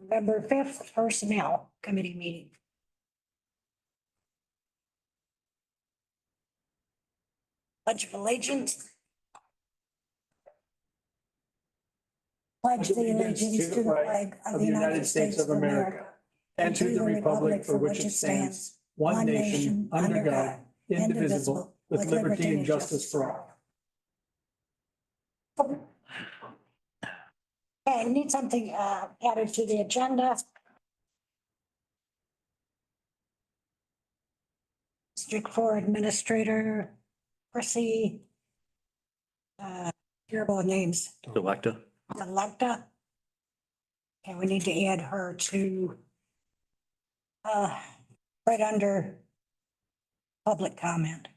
November 5th, Personnel Committee meeting. Pledge of Allegiance. Pledge the allegiance to the flag of the United States of America and to the republic for which it stands, one nation, under God, indivisible, with liberty and justice for all. Okay, I need something added to the agenda. District 4 Administrator, Chrissy, terrible names, Electa. Electa. Okay, we need to add her to right under public comment.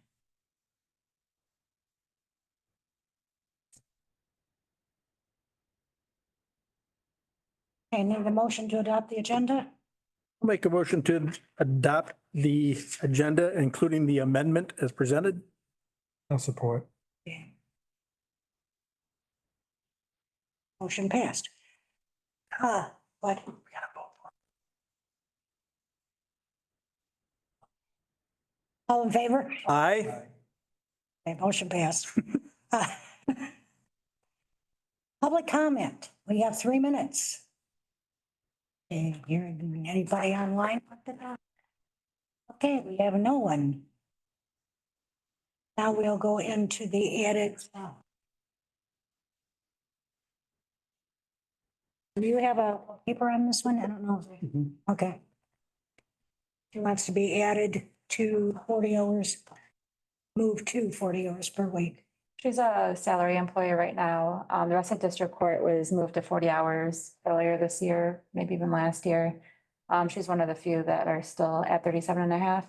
Okay, need a motion to adopt the agenda? I'll make a motion to adopt the agenda, including the amendment as presented. I'll support. Okay. Motion passed. What? All in favor? Aye. Okay, motion passed. Public comment. We have 3 minutes. Okay, hearing anybody online? Okay, we have no one. Now we'll go into the added. Do you have a paper on this one? I don't know. Mhm. Okay. She wants to be added to 40 hours, move to 40 hours per week. She's a salary employee right now. The rest of district court was moved to 40 hours earlier this year, maybe even last year. She's one of the few that are still at 37 and a half.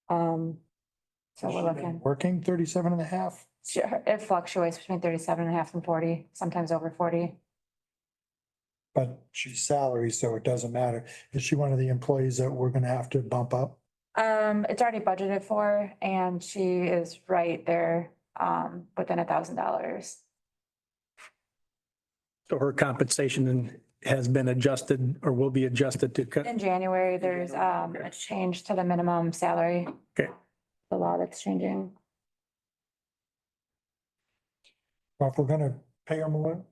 So we're looking, Working 37 and a half. sure, it fluctuates between 37 and a half and 40, sometimes over 40. But she's salary, so it doesn't matter. Is she one of the employees that we're gonna have to bump up? It's already budgeted for, and she is right there, within $1,000. So her compensation has been adjusted or will be adjusted to cut. In January, there's, a change to the minimum salary. Okay. The law that's changing. Well, if we're gonna pay her more,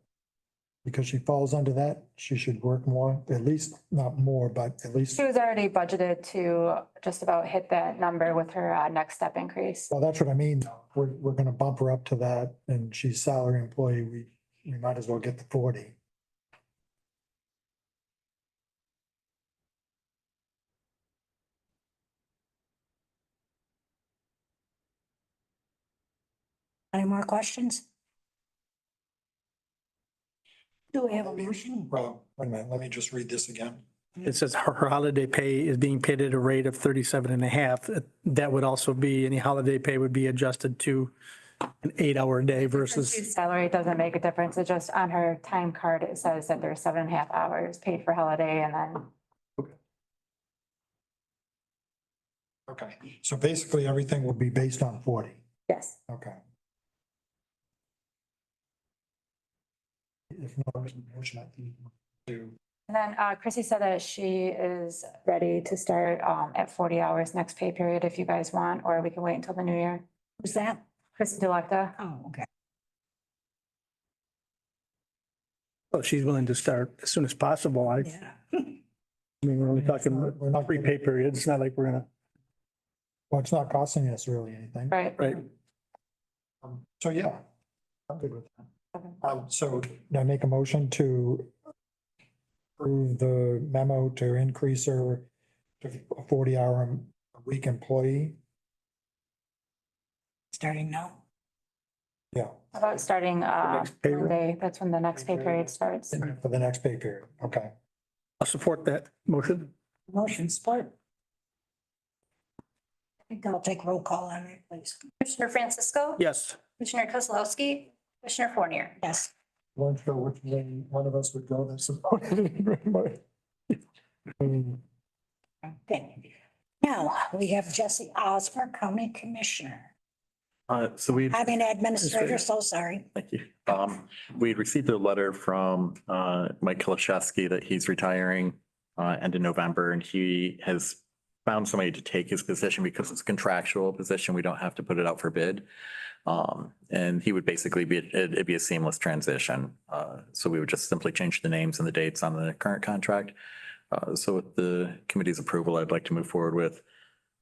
because she falls under that, she should work more, at least not more, but at least, She was already budgeted to just about hit that number with her next step increase. well, that's what I mean. We're gonna bump her up to that and she's salary employee. We might as well get the 40. Any more questions? Do we have a motion? Well, wait a minute, let me just read this again. It says her holiday pay is being paid at a rate of 37 and a half. That would also be, any holiday pay would be adjusted to an 8-hour day versus, Salary doesn't make a difference. It's just on her time card, it says that there's 7.5 hours paid for holiday and then Okay, so basically everything will be based on 40. yes. Okay. If not, motion, I think to And then Chrissy said that she is ready to start at 40 hours next pay period if you guys want, or we can wait until the new year. Who's that? Chrissy Delecta. Oh, okay. well, she's willing to start as soon as possible. I Yeah. mean, we're only talking We're not- three pay periods. It's not like we're gonna, Well, it's not costing us really anything. Right. right? So, yeah, I'm good with that. Okay. So I make a motion to approve the memo to increase her to a 40-hour a week employee. Starting now. Yeah, How about starting next payroll? Monday? That's when the next pay period starts. for the next pay period. Okay. I'll support that motion. Motion support. I think I'll take roll call on it, please. Commissioner Francisco? Yes. Commissioner Kozlowski? Commissioner Fournier? Yes. Weren't sure which one of us would go that supported it very much. Okay. Now, we have Jesse Osmer, County Commissioner. So we, Having an administrator, so sorry. thank you. We received a letter from Mike Kolashevsky that he's retiring end of November, and he has found somebody to take his position because it's a contractual position. We don't have to put it out for bid. And he would basically it'd be a seamless transition. So we would just simply change the names and the dates on the current contract. So with the committee's approval, I'd like to move forward with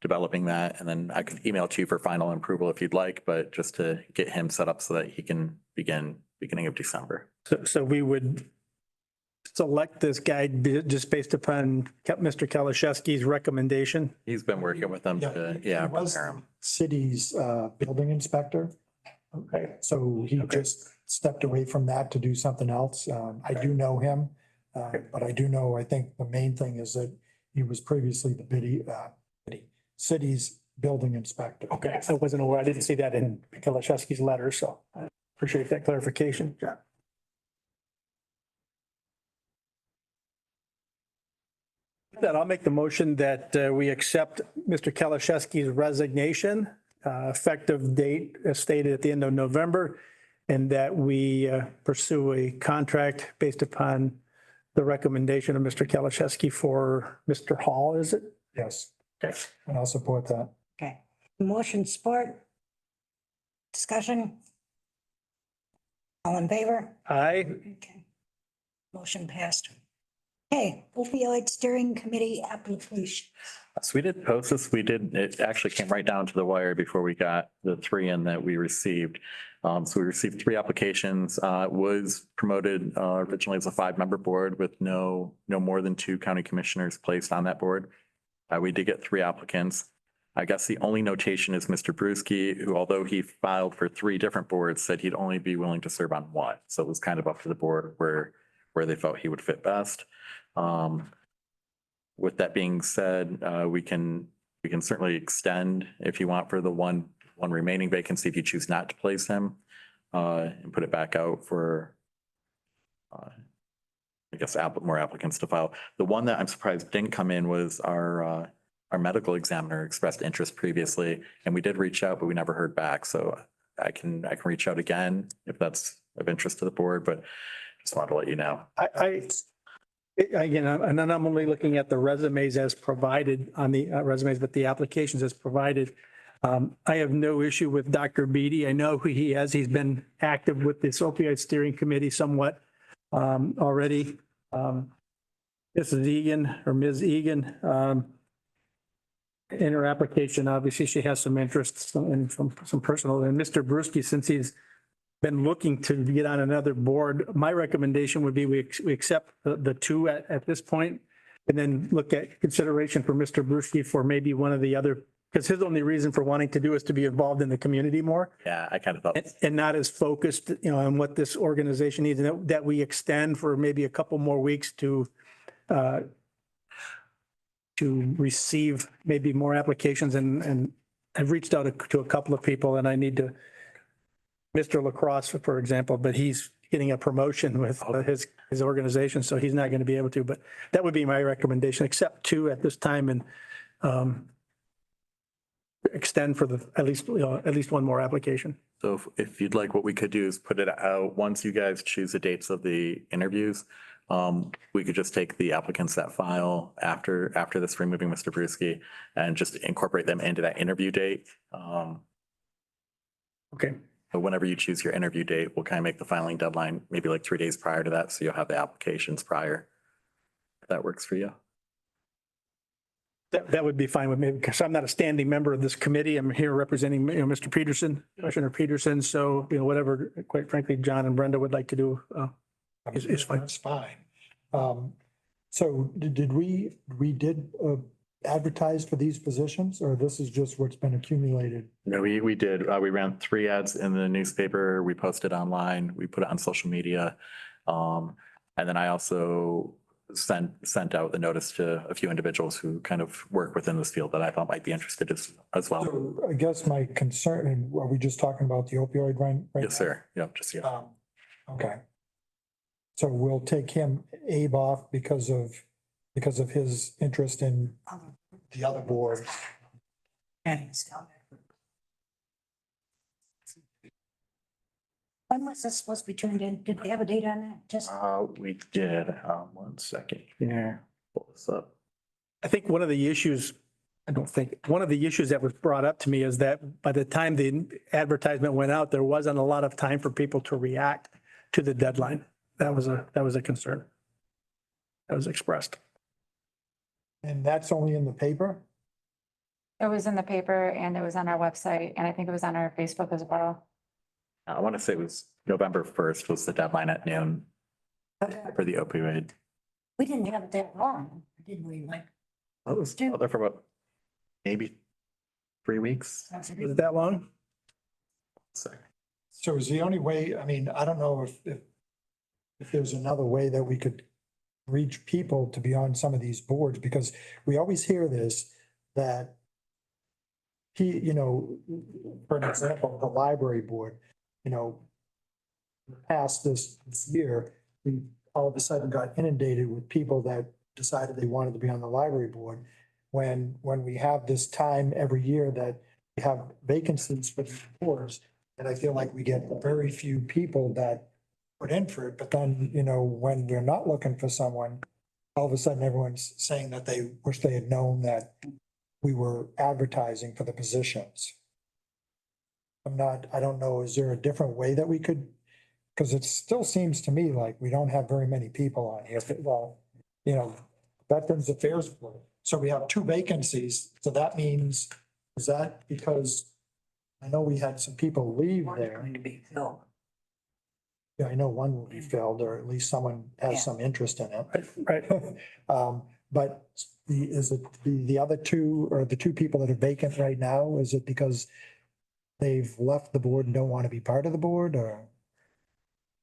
developing that, and then I could email it to you for final approval if you'd like, but just to get him set up so that he can begin beginning of December. So we would select this guy just based upon Mr. Kalashewski's recommendation. He's been working with them to, yeah, He was prepare him. city's building inspector. Okay. So he just stepped away from that to do something else. I do know him. But I do know, I think the main thing is that he was previously the city's building inspector. Okay, I wasn't aware. I didn't see that in Kalashewski's letter, so I appreciate that clarification, John. With that, I'll make the motion that we accept Mr. Kalashewski's resignation, effective date as stated at the end of November, and that we pursue a contract based upon the recommendation of Mr. Kalashewski for Mr. Hall, is it? Yes, Okay. and I'll support that. Okay. Motion support. Discussion. All in favor? Aye. Okay. Motion passed. Okay, opioid steering committee application. So we did post this. It actually came right down to the wire before we got the three in that we received. So we received three applications. It was promoted originally as a 5-member board with no more than 2 county commissioners placed on that board. We did get 3 applicants. I guess the only notation is Mr. Brusky, who, although he filed for 3 different boards, said he'd only be willing to serve on one. So it was kind of up to the board where they felt he would fit best. With that being said, we can certainly extend if you want for the one remaining vacancy, if you choose not to place him, and put it back out for, I guess, more applicants to file. The one that I'm surprised didn't come in was our medical examiner expressed interest previously, and we did reach out, but we never heard back. So I can reach out again if that's of interest to the board, but just wanted to let you know. Again, and then I'm only looking at the resumes as provided on the resumes, but the applications as provided. I have no issue with Dr. Beatty. I know who he is. He's been active with this opioid steering committee somewhat already. Mrs. Egan or Ms. Egan, in her application, obviously she has some interests and some personal, and Mr. Brusky, since he's been looking to get on another board, my recommendation would be we accept the 2 at this point, and then look at consideration for Mr. Brusky for maybe one of the other, because his only reason for wanting to do is to be involved in the community more Yeah, I kind of thought. and not as focused, on what this organization needs, and that we extend for maybe a couple more weeks to receive maybe more applications, and I've reached out to a couple of people, and I need to, Mr. Lacrosse, for example, but he's getting a promotion with his organization, so he's not going to be able to, but that would be my recommendation, except 2 at this time, and extend for at least one more application. So if you'd like, what we could do is put it out, once you guys choose the dates of the interviews, we could just take the applicants that file after this, removing Mr. Brusky, and just incorporate them into that interview date. Okay. But whenever you choose your interview date, we'll kind of make the filing deadline maybe like 3 days prior to that, so you'll have the applications prior. If that works for you. That would be fine with me, because I'm not a standing member of this committee. I'm here representing, Mr. Peterson, Commissioner Peterson. So, whatever, quite frankly, John and Brenda would like to do is fine. That's fine. So did we advertise for these positions, or this is just what's been accumulated? No, we did. We ran 3 ads in the newspaper. We posted online. We put it on social media. And then I also sent out the notice to a few individuals who kind of work within this field that I thought might be interested as well. So I guess my concern, and are we just talking about the opioid right? Yes, sir. Yep, just, yeah. Okay. So we'll take Abe off because of his interest in the other board. When was this supposed to be turned in? Did they have a date on that? Just, We did, 1 second here, pull this up. I think one of the issues, one of the issues that was brought up to me is that by the time the advertisement went out, there wasn't a lot of time for people to react to the deadline. That was a concern that was expressed. And that's only in the paper? It was in the paper and it was on our website and I think it was on our Facebook as well. I want to say it was November 1st was the deadline at noon for the opioid. we didn't have it that long, did we? Like, That was out there for about maybe 3 weeks. Was it that long? Sorry. So is the only way, I mean, I don't know if there's another way that we could reach people to be on some of these boards, because we always hear this, that for an example, the library board, past this year, we all of a sudden got inundated with people that decided they wanted to be on the library board. When we have this time every year that we have vacancies for the boards, and I feel like we get very few people that put in for it, but then, when we're not looking for someone, all of a sudden everyone's saying that they wish they had known that we were advertising for the positions. I don't know, is there a different way that we could, because it still seems to me like we don't have very many people on here. Well, Veterans Affairs Board. So we have 2 vacancies. So that means, is that because I know we had some people leave there? going to be filled. Yeah, I know one will be filled, or at least someone Yeah. has some interest in it. Right. But is it the other 2, or the 2 people that are vacant right now, is it because they've left the board and don't want to be part of the board, or?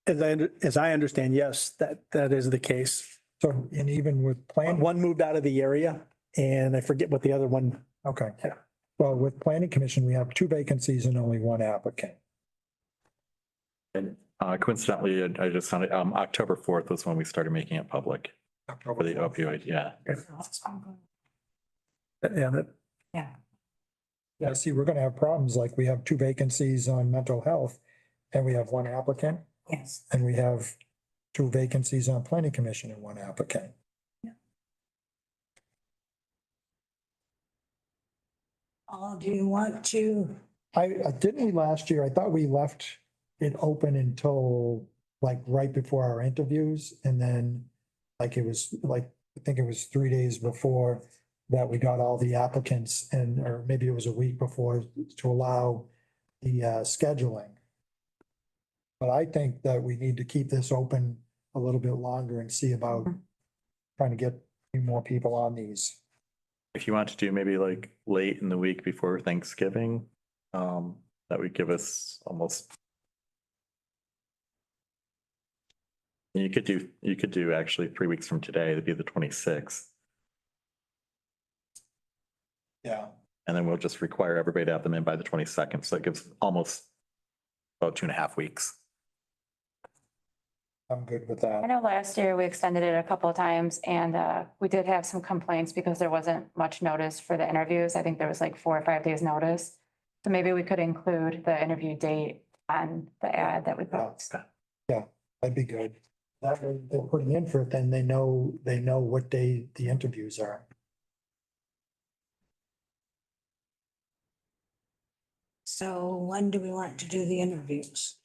As I understand, yes, that is the case. So, and even with planning, One moved out of the area and I forget what the other one. okay. Yeah. Well, with planning commission, we have 2 vacancies and only 1 applicant. And coincidentally, I just found it, October 4th was when we started making it public for the opioid, yeah. Yeah, Yeah, see, we're gonna have problems, like we have 2 vacancies on mental health, and we have 1 applicant, Yes. and we have 2 vacancies on planning commission and 1 applicant. Do you want to, Didn't we last year, I thought we left it open until like right before our interviews, and then like it was like, I think it was 3 days before that we got all the applicants, and, or maybe it was a week before, to allow the scheduling. But I think that we need to keep this open a little bit longer and see about trying to get a few more people on these. If you want to do maybe like late in the week before Thanksgiving, that would give us almost. You could do actually 3 weeks from today, it'd be the 26th. Yeah. And then we'll just require everybody to have them in by the 22nd. So that gives almost about 2.5 weeks. I'm good with I that. know last year we extended it a couple of times and we did have some complaints because there wasn't much notice for the interviews. I think there was like 4 or 5 days notice. So maybe we could include the interview date on the ad that we post. That'd be good. That way they're putting in for it, then they know what day the interviews are. so when do we want to do the interviews?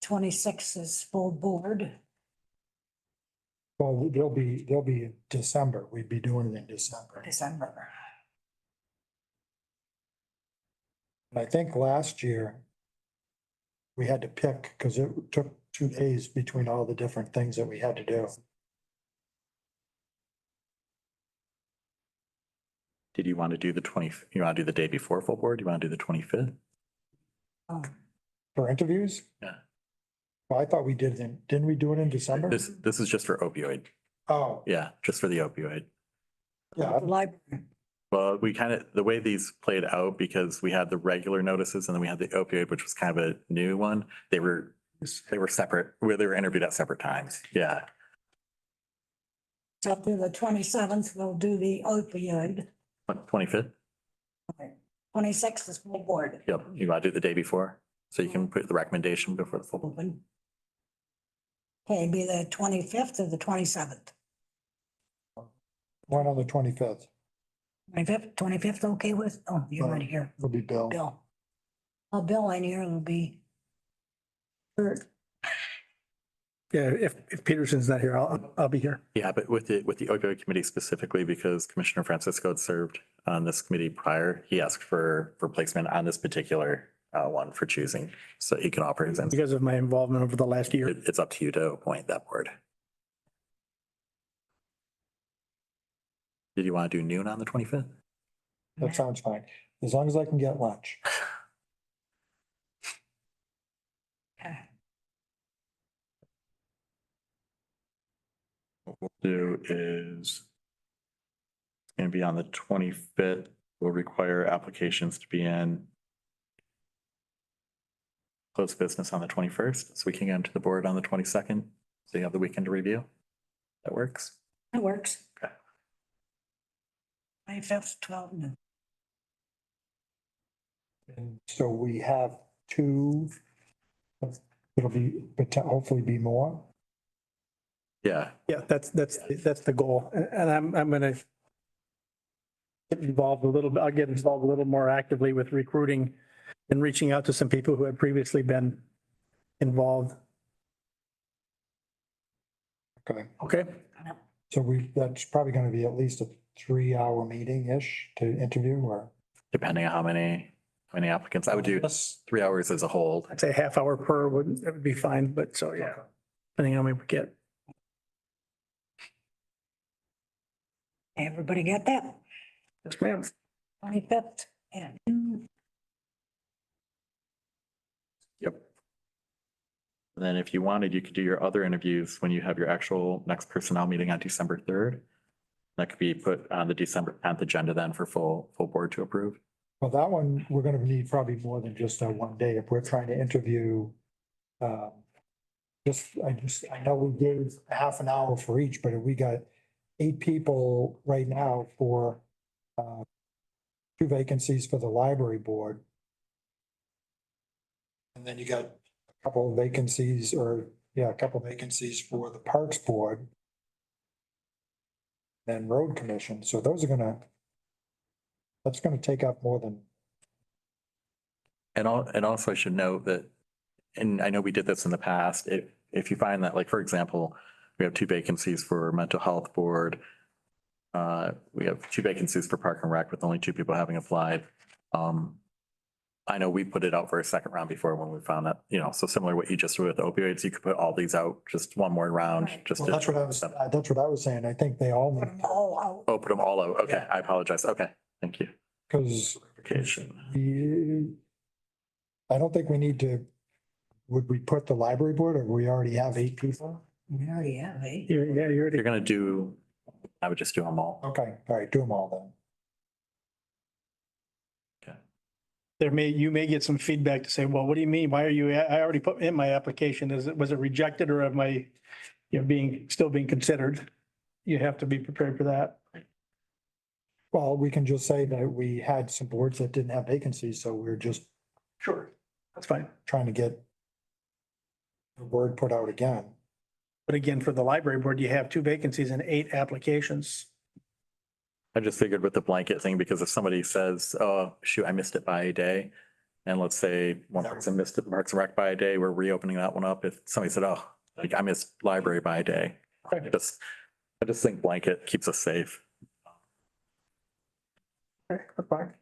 26 is full board. Well, they'll be in December. We'd be doing it in December. December. And I think last year we had to pick, because it took 2 days between all the different things that we had to do. Did you want to do you want to do the day before full board? You want to do the 25th? Oh, For interviews? Yeah. Well, I thought we didn't we do it in December? This is just for opioid. Oh, Yeah, just for the opioid. yeah, the library. Well, we the way these played out, because we had the regular notices and then we had the opioid, which was kind of a new one. They were separate, where they were interviewed at separate times. Yeah. So through the 27th, we'll do the opioid. 25th? 26th is full board. Yep. You want to do the day before? So you can put the recommendation before the full. Open. Okay, it'd be the 25th or the 27th? One on the 25th. 25th, okay with, oh, you're not here, It'll be Bill. Bill. Oh, Bill ain't here, it'll be. Kurt. Yeah, if Peterson's not here, I'll be here. Yeah, but with the opioid committee specifically, because Commissioner Francisco had served on this committee prior, he asked for placement on this particular one for choosing. So he can offer his, Because of my involvement over the last year. it's up to you to appoint that board. Did you want to do noon on the 25th? That sounds fine. As long as I can get lunch. Okay. What we'll do is it's going to be on the 25th. We'll require applications to be in close business on the 21st, so we can get into the board on the 22nd. So you have the weekend to review. That works. That works. Okay. 25th, 12 noon. And so we have two. It'll be, hopefully be more. Yeah, Yeah, that's the goal. And I'm gonna get involved a little bit. I'll get involved a little more actively with recruiting and reaching out to some people who have previously been involved. Okay, Okay? so that's probably gonna be at least a 3-hour meeting-ish to interview or. depending on how many applicants. I would do 3 hours as a whole. I'd say a half hour per would be fine, but so, yeah, depending on how many we get. Everybody get that? Yes, ma'am. 25th at noon. Yep. And then if you wanted, you could do your other interviews when you have your actual next personnel meeting on December 3rd. That could be put on the December 10th agenda then for full board to approve. Well, that one, we're gonna need probably more than just a 1 day if we're trying to interview. I know we gave half an hour for each, but if we got 8 people right now for 2 vacancies for the library board. And then you got a couple of vacancies for the parks board. And road commission, so that's gonna take up more than. And also I should note that, and I know we did this in the past, if you find that, like, for example, we have 2 vacancies for mental health board. We have 2 vacancies for park and rec with only 2 people having applied. I know we put it out for a second round before when we found that, so similar to what you just did with opioids, you could put all these out, just one more round, Right. just Well, to. that's what I was saying. I think they all Put need, them all out. Oh, put them all out. Okay, I apologize. Okay, thank you. because Clarification. I don't think we need to, would we put the library board or we already have 8 people? We already have, eh? Yeah, you If already. you're gonna do, I would just do them all. Okay, all right, do them all then. You may get some feedback to say, well, what do you mean? Why are you, I already put in my application. Was it rejected or am I, still being considered? You have to be prepared for that. Well, we can just say that we had some boards that didn't have vacancies, so we're just Sure. That's fine. trying to get the word put out again. But again, for the library board, you have 2 vacancies and 8 applications. I just figured with the blanket thing, because if somebody says, oh, shoot, I missed it by a day. And let's say one person missed it, Parks and Rec by a day, we're reopening that one up. If somebody said, oh, like I missed library by a day. I just think blanket keeps us safe. Okay, that's fine.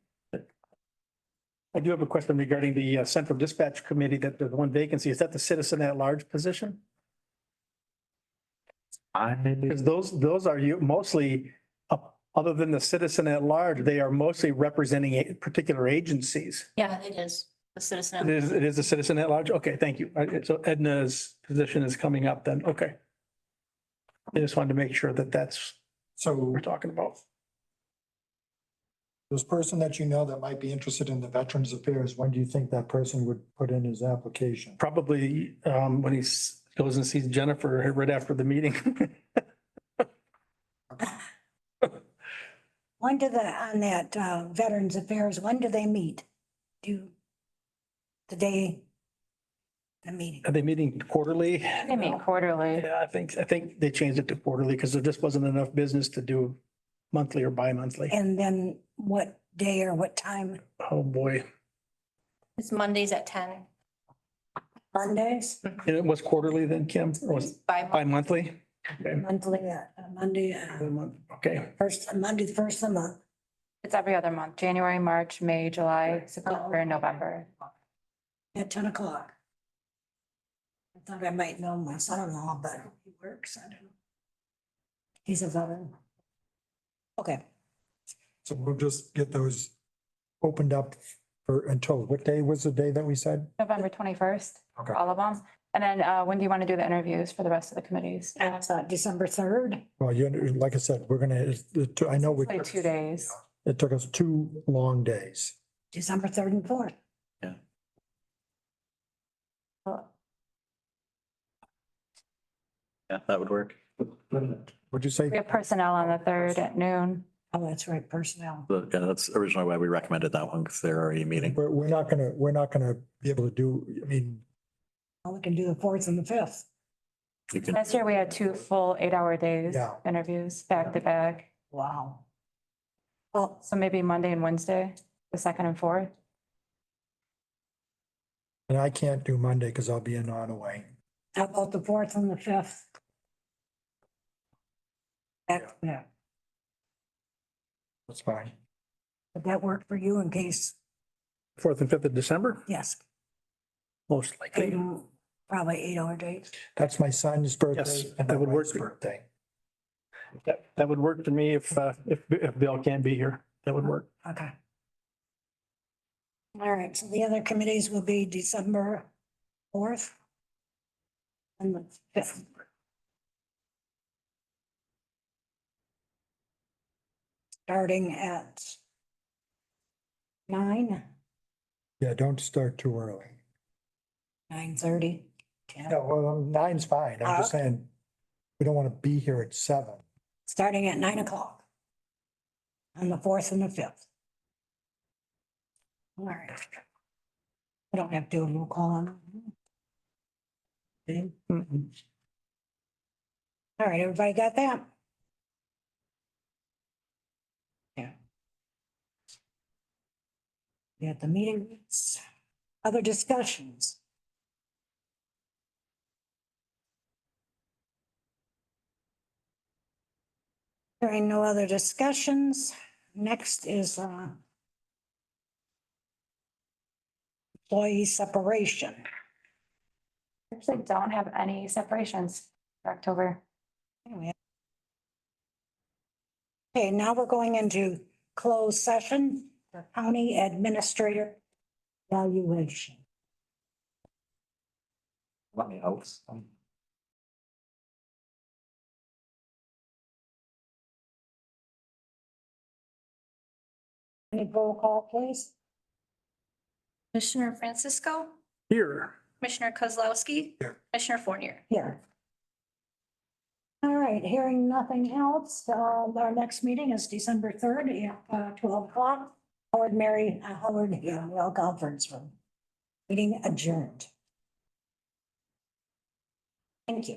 I do have a question regarding the Central Dispatch Committee, that there's 1 vacancy. Is that the citizen at large position? Because those are mostly, other than the citizen at large, they are mostly representing particular agencies. Yeah, it is. The citizen. It is a citizen at large? Okay, thank you. So Edna's position is coming up then. Okay. I just wanted to make sure that that's what So we're talking about. this person that you know that might be interested in the Veterans Affairs, when do you think that person would put in his application? Probably when he goes and sees Jennifer right after the meeting. When do on that Veterans Affairs, when do they meet? The day the meeting. Are they meeting quarterly? They meet quarterly. Yeah, I think they changed it to quarterly because there just wasn't enough business to do monthly or bi-monthly. And then what day or what time? Oh, boy. It's Mondays at 10. Mondays? And it was quarterly then, Kim? Or was it By month. bi-monthly? Okay. Monthly, Monday, Okay. Monday, the first of the month. It's every other month, January, March, May, July, September, and November. At 10 o'clock. I thought I might know my son-in-law, but he works, I don't know. He's a veteran. Okay, So we'll just get those opened up for, until, what day was the day that we said? November 21st, Okay. all of them. And then when do you want to do the interviews for the rest of the committees? that's December 3rd. Well, you, like I said, we're gonna, I know we, Like 2 days. it took us 2 long days. December 3rd and 4th. Yeah, that would work. What'd you say? We have personnel on the 3rd at noon. Oh, that's right, personnel. Yeah, that's originally why we recommended that one because they're already meeting. We're not gonna be able to do, I mean, Well, we can do the 4th and the 5th. You can, Last year, we had 2 full 8-hour days Yeah. interviews back to back. Wow. Well, So maybe Monday and Wednesday, the 2nd and 4th. and I can't do Monday because I'll be in Nottaway. how about the 4th and the 5th? Yeah, That's fine. would that work for you in case, 4th and 5th of December, yes, most likely. probably 8-hour days. That's my son's birthday. Yes, and that my would work. wife's birthday. That would work for me if Bill can't be here. That would work. Okay. All right, so the other committees will be December 4th and the 5th. Starting at 9, Yeah, don't start too early. 9:30. 10. No, well, 9's fine. I'm just saying, we don't want to be here at 7. Starting at 9 o'clock on the 4th and the 5th. All right. I don't have to do a roll call on. Okay. Mm-mm. All right, everybody got that? Yeah. We got the meeting minutes. Other discussions? Hearing no other discussions, next is employee separation. Actually, don't have any separations for October. Okay, now we're going into closed session for county administrator evaluation. let me out. Any roll call, please? Commissioner Francisco, Here. Commissioner Kozlowski. Here. Commissioner Fournier. Here. All right, hearing nothing else, our next meeting is December 3rd at 12 o'clock. Howard Royal Conference Room. Meeting adjourned. Thank you.